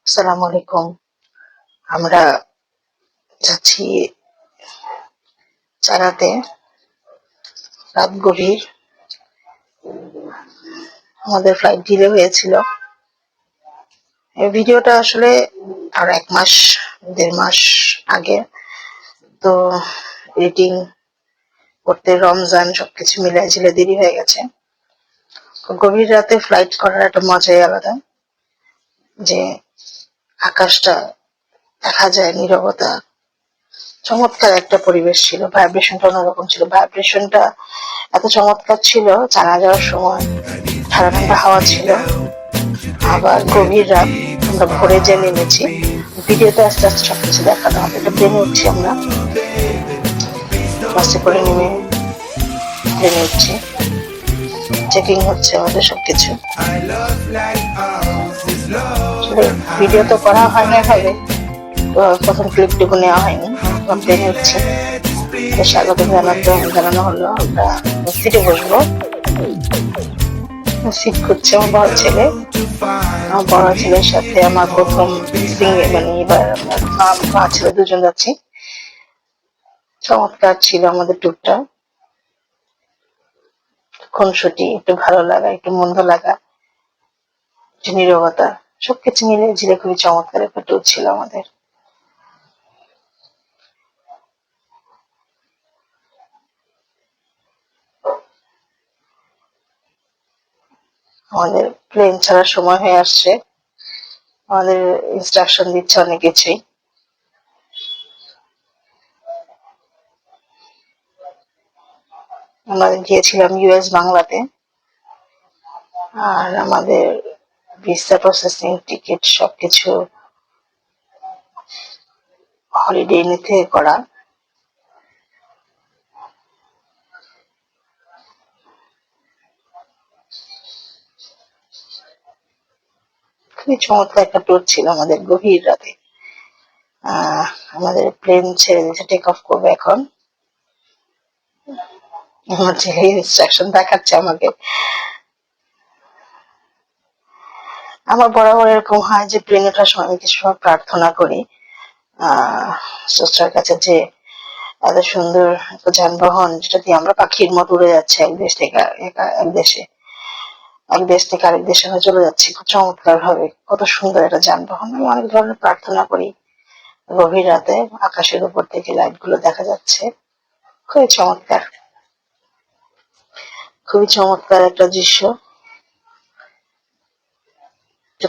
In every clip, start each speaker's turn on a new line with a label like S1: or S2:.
S1: আসসালামু আলাইকুম। আমরা যাচ্ছি চালাতে, রাত গভীর। আমাদের ফ্লাইট ডিলে হয়েছিল। এই ভিডিওটা আসলে আর 1 মাস 1.5 মাস আগে। তো এডিটিং করতে রমজান সবকিছু মিলাই ঝিলে দেরি হয়ে গেছে। গভীর রাতে ফ্লাইট করার একটা মজাই আলাদা, যে আকাশটা দেখা যায়, নীরবতা, চমৎকার একটা পরিবেশ ছিল। ভাইব্রেশনটা অন্যরকম ছিল। ভাইব্রেশনটা এত চমৎকার ছিল, জানা যাওয়ার সময় ঠান্ডা ঠান্ডা হাওয়া ছিল। আবার গভীর রাত, আমরা ভোরে যে নেমেছি। ভিডিওতে আস্তে আস্তে সবকিছু দেখানো হবে। এটা প্লেনে উঠছি আমরা, বাসে করে নেমে প্লেনে উঠছি। চেকিং হচ্ছে আমাদের সবকিছু। ভিডিও তো করা হয় না ভাবে, প্রথম ক্লিপটুকু নেওয়া হয়নি। প্লেনে উঠছি, স্বাগত জানানো হলো। আমরা সিটে বসবো। সিট করছে আমার বড় ছেলে। আমার বড় ছেলের সাথে আমার প্রথম মানে এবার মা ছেলে দুজন যাচ্ছি। চমৎকার ছিল আমাদের ট্যুরটা। খুনসুটি, একটু ভালো লাগা, একটু মন্দ লাগা, একটু নীরবতা, সবকিছু মিলে ঝিলে খুবই চমৎকার একটা ট্যুর ছিল আমাদের। আমাদের প্লেন ছাড়ার সময় হয়ে আসছে। আমাদের ইনস্ট্রাকশন দিচ্ছে অনেক কিছুই। আমরা গিয়েছিলাম US বাংলাতে। আর আমাদের ভিসা প্রসেসিং, টিকিট সবকিছু হলিডে ইন থেকে করা। খুবই চমৎকার একটা ট্যুর ছিল আমাদের গভীর রাতে। আমাদের প্লেন ছেড়ে দিয়েছে, টেক অফ করবে এখন। আমার ছেলে ইনস্ট্রাকশন দেখাচ্ছে আমাকে। আমার বরাবর এরকম হয় যে প্লেনে ওঠার সময় আমি কিছু সময় প্রার্থনা করি স্রষ্টার কাছে, যে এত সুন্দর একটা যানবাহন, যেটা দিয়ে আমরা পাখির মতো উড়ে যাচ্ছি এক দেশ থেকে আরেক দেশে আমরা চলে যাচ্ছি খুব চমৎকার ভাবে। কত সুন্দর একটা যানবাহন। আমি অনেক ধরনের প্রার্থনা করি। গভীর রাতে আকাশের উপর থেকে লাইট গুলো দেখা যাচ্ছে, খুবই চমৎকার, খুবই চমৎকার একটা দৃশ্য।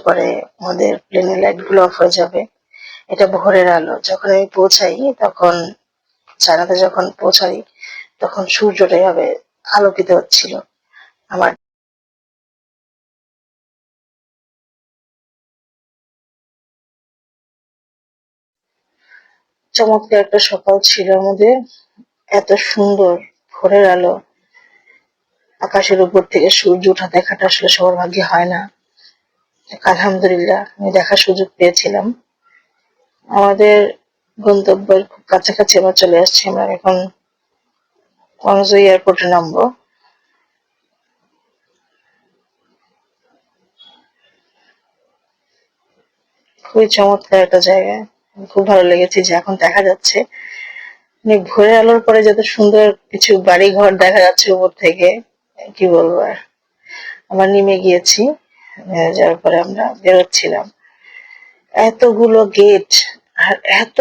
S1: পরে আমাদের প্লেনের লাইট গুলো অফ হয়ে যাবে। এটা ভোরের আলো। যখন আমি পৌঁছাই, তখন চায়নাতে যখন পৌঁছাই, তখন সূর্যটা এভাবে আলোকিত হচ্ছিল। আমার চমৎকার একটা সকাল ছিল আমাদের। এত সুন্দর ভোরের আলো, আকাশের উপর থেকে সূর্য ওঠা দেখাটা আসলে সবার ভাগ্যে হয় না। আলহামদুলিল্লাহ আমি দেখার সুযোগ পেয়েছিলাম। আমাদের গন্তব্যের খুব কাছাকাছি আমরা চলে আসছি। আমরা এখন কোয়াংজু এয়ারপোর্টে নামবো। খুবই চমৎকার একটা জায়গা। খুব ভালো লেগেছে যে এখন দেখা যাচ্ছে, মানে ভোরের আলোর পরে যত সুন্দর কিছু বাড়ি ঘর দেখা যাচ্ছে উপর থেকে, কি বলবো আর। আমরা নেমে গিয়েছি, যার পরে আমরা বেরোচ্ছিলাম। এতগুলো গেট, আর এত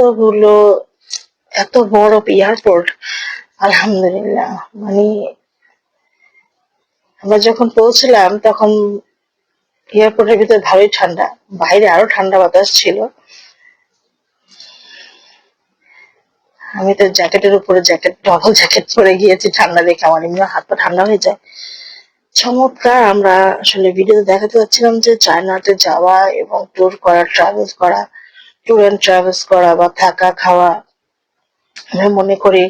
S1: বড় এয়ারপোর্ট। আলহামদুলিল্লাহ, মানে আমরা যখন পৌঁছলাম তখন এয়ারপোর্টের ভিতরে ভালোই ঠান্ডা, বাইরে আরো ঠান্ডা বাতাস ছিল। আমি তো জ্যাকেটের উপরে ডবল জ্যাকেট পরে গিয়েছি, ঠান্ডা দেখে আমার এমনি হাত পা ঠান্ডা হয়ে যায়। চমৎকার। আমরা আসলে ভিডিওতে দেখাতে চাচ্ছিলাম যে চায়নাতে যাওয়া এবং ট্যুর করা, ট্যুর অ্যান্ড ট্রাভেলস করা বা থাকা খাওয়া, আমরা মনে করি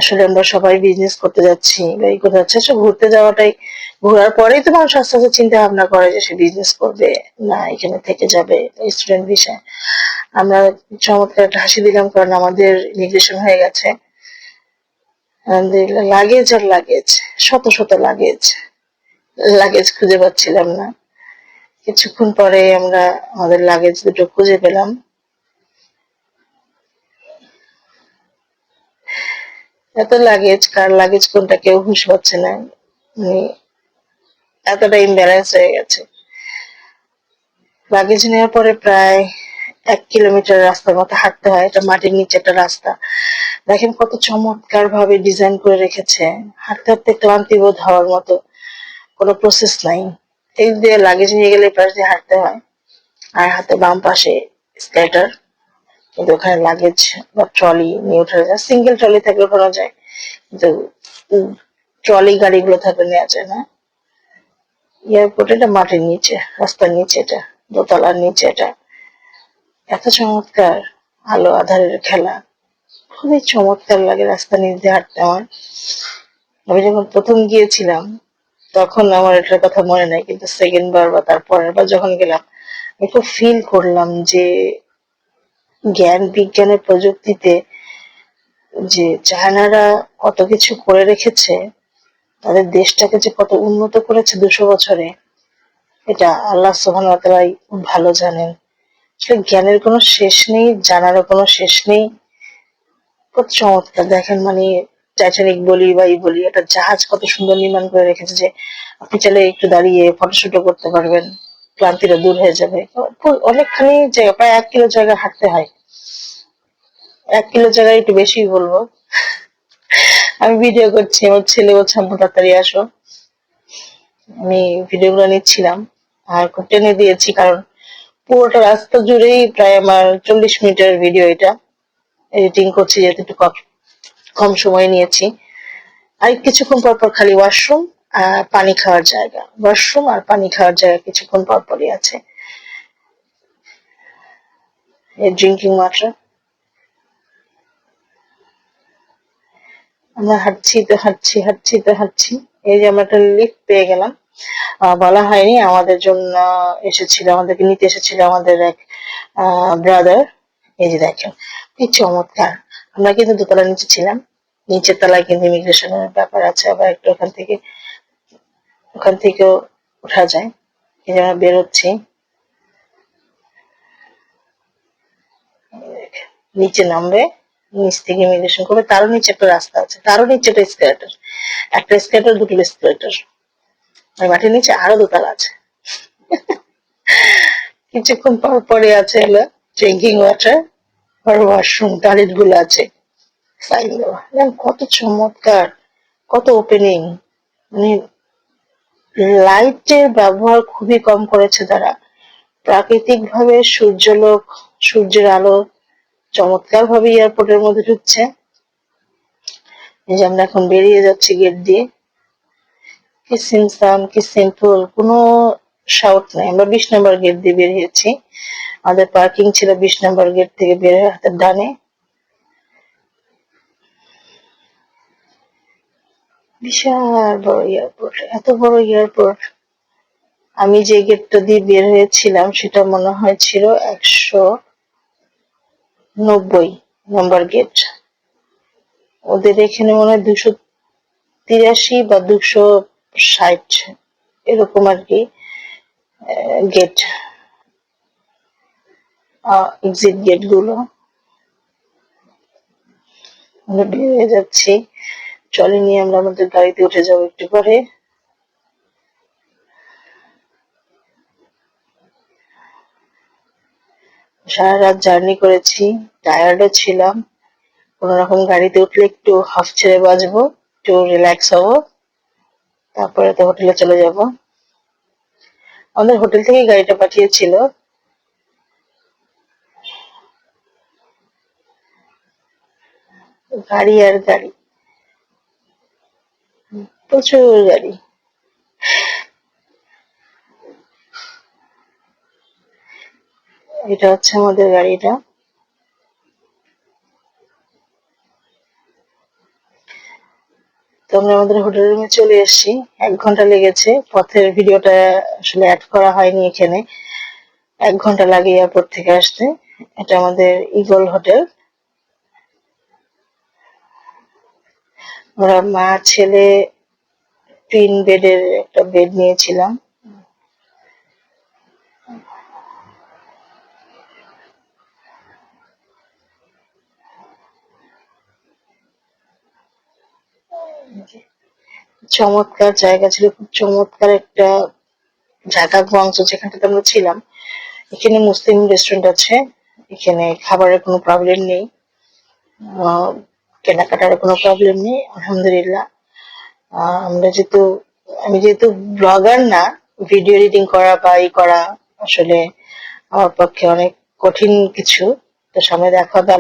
S1: আসলে আমরা সবাই বিজনেস করতে যাচ্ছি বা এই করতে যাচ্ছি। আসলে ঘুরতে যাওয়াটাই, ঘোরার পরেই তো মানুষ আস্তে আস্তে চিন্তা ভাবনা করে যে সে বিজনেস করবে না এখানে থেকে যাবে স্টুডেন্ট ভিসায়। আমরা চমৎকার একটা হাসি দিলাম, কারণ আমাদের ইমিগ্রেশন হয়ে গেছে। লাগেজ আর লাগেজ, শত শত লাগেজ, লাগেজ খুঁজে পাচ্ছিলাম না। কিছুক্ষণ পরে আমরা আমাদের লাগেজ দুটো খুঁজে পেলাম। এত লাগেজ, কার লাগেজ কোনটা কেউ হুঁশ পাচ্ছে না, মানে এতটা ইমব্যালেন্স হয়ে গেছে। লাগেজ নেওয়ার পরে প্রায় 1 কিলোমিটার রাস্তার মতো হাঁটতে হয়। এটা মাটির নিচে একটা রাস্তা, দেখেন কত চমৎকার ভাবে ডিজাইন করে রেখেছে। হাঁটতে হাঁটতে ক্লান্তি বোধ হওয়ার মতো কোনো প্রসেস নাই। এই দিয়ে লাগেজ নিয়ে গেলে পাশ দিয়ে হাঁটতে হয়, আর হাতে বাম পাশে স্কেটার, কিন্তু ওখানে লাগেজ বা ট্রলি নিয়ে ওঠা যায়। সিঙ্গেল ট্রলি থাকলে ওঠানো যায়, কিন্তু ট্রলি গাড়িগুলো থাকলে নেওয়া যায় না। এয়ারপোর্ট এটা মাটির নিচে, রাস্তার নিচে, এটা দোতলার নিচে। এটা এত চমৎকার, আলো আধারের খেলা, খুবই চমৎকার লাগে রাস্তা নিচ দিয়ে হাঁটতে আমার। আমি যখন প্রথম গিয়েছিলাম তখন আমার এটার কথা মনে নাই, কিন্তু সেকেন্ড বার বা তার পরের বার যখন গেলাম আমি খুব ফিল করলাম যে জ্ঞান বিজ্ঞানের প্রযুক্তিতে যে চায়নারা কত কিছু করে রেখেছে, তাদের দেশটাকে যে কত উন্নত করেছে 200 বছরে, এটা আল্লাহ সুবহানাহু ওয়া তাআলাই খুব ভালো জানেন। আসলে জ্ঞানের কোনো শেষ নেই, জানারও কোনো শেষ নেই। কত চমৎকার দেখেন, মানে টাইটানিক বলি বা বলি, একটা জাহাজ কত সুন্দর নির্মাণ করে রেখেছে যে আপনি চাইলে একটু দাঁড়িয়ে ফটোশুটও করতে পারবেন, ক্লান্তিটা দূর হয়ে যাবে। অনেকখানি জায়গা, প্রায় 1 কিলো জায়গা হাঁটতে হয়। 1 কিলো জায়গায় একটু বেশি বলবো। আমি ভিডিও করছি, আমার ছেলে বলছে আম্মু তাড়াতাড়ি আসো। আমি ভিডিওগুলো নিচ্ছিলাম আর খুব টেনে দিয়েছি, কারণ পুরোটা রাস্তা জুড়েই প্রায় আমার 40 মিনিটের ভিডিও এটা। এডিটিং করছি যেহেতু একটু কম সময় নিয়েছি। আর কিছুক্ষণ পর পর খালি ওয়াশরুম আর পানি খাওয়ার জায়গা, ওয়াশরুম আর পানি খাওয়ার জায়গা কিছুক্ষণ পর পরই আছে। এই ড্রিঙ্কিং ওয়াটার। আমরা হাঁটছি তো হাঁটছি, হাঁটছি তো হাঁটছি। এই যে আমরা একটা লিফট পেয়ে গেলাম। বলা হয়নি, আমাদের জন্য এসেছিল, আমাদেরকে নিতে এসেছিল আমাদের এক ব্রাদার। এই যে দেখেন কি চমৎকার। আমরা কিন্তু দোতলার নিচে ছিলাম, নিচের তলায় কিন্তু ইমিগ্রেশনের ব্যাপার আছে, আবার একটু ওখান থেকেও ওঠা যায়। এই যে আমরা বেরোচ্ছি, নিচে নামবে, নিচ থেকে ইমিগ্রেশন করবে, তারও নিচে একটা রাস্তা আছে, তারও নিচে একটা স্কেলেটর, একটা স্কেলেটর, দুটো স্কেলেটর। ওই মাটির নিচে আরো দোতলা আছে। কিছুক্ষণ পর পরে আছে হলো ড্রিঙ্কিং ওয়াটার আর ওয়াশরুম, টয়লেট গুলো আছে সাইন দেওয়া। কত চমৎকার, কত ওপেনিং, মানে লাইটের ব্যবহার খুবই কম করেছে তারা। প্রাকৃতিক ভাবে সূর্যালোক, সূর্যের আলো চমৎকার ভাবে এয়ারপোর্টের মধ্যে ঢুকছে। এই যে আমরা এখন বেরিয়ে যাচ্ছি গেট দিয়ে। কি সিমসাম, কি সিম্পল, কোনো শাউট নাই। আমরা 20 নম্বর গেট দিয়ে বেরিয়েছি, আমাদের পার্কিং ছিল 20 নম্বর গেট থেকে বের হয়ে হাতের ডানে। বিশাল বড় এয়ারপোর্ট, এত বড় এয়ারপোর্ট। আমি যে গেটটা দিয়ে বের হয়েছিলাম সেটা মনে হয় ছিল 190 নম্বর গেট। ওদের এখানে মনে হয় 283 বা 260 এরকম আর কি গেট, এক্সিট গেট গুলো। আমরা বের হয়ে যাচ্ছি, ট্রলি নিয়ে আমরা আমাদের গাড়িতে উঠে যাবো একটু পরে। সারা রাত জার্নি করেছি, টায়ার্ডও ছিলাম। কোন রকম গাড়িতে উঠলে একটু হাফ ছেড়ে বাজবো, একটু রিল্যাক্স হবো, তারপরে তো হোটেলে চলে যাব। আমাদের হোটেল থেকে গাড়িটা পাঠিয়েছিল। গাড়ি আর গাড়ি, প্রচুর গাড়ি। এটা হচ্ছে আমাদের গাড়িটা। তো আমরা আমাদের হোটেল রুমে চলে এসেছি। 1 ঘন্টা লেগেছে, পথের ভিডিওটা আসলে অ্যাড করা হয়নি এখানে। 1 ঘন্টা লাগে এয়ারপোর্ট থেকে আসতে। এটা আমাদের ইগল হোটেল। আমরা মা ছেলে টুইন বেডের একটা বেড নিয়েছিলাম। চমৎকার জায়গা ছিল, খুব চমৎকার একটা জায়গা গুয়াংজু যেখানটাতে আমরা ছিলাম। এখানে মুসলিম রেস্টুরেন্ট আছে, এখানে খাবারের কোনো প্রবলেম নেই, কেনাকাটার কোনো প্রবলেম নেই আলহামদুলিল্লাহ। আমি যেহেতু ব্লগার না, ভিডিও এডিটিং করা বা করা আসলে আমার পক্ষে অনেক কঠিন কিছু, তো সামনে দেখা হবে।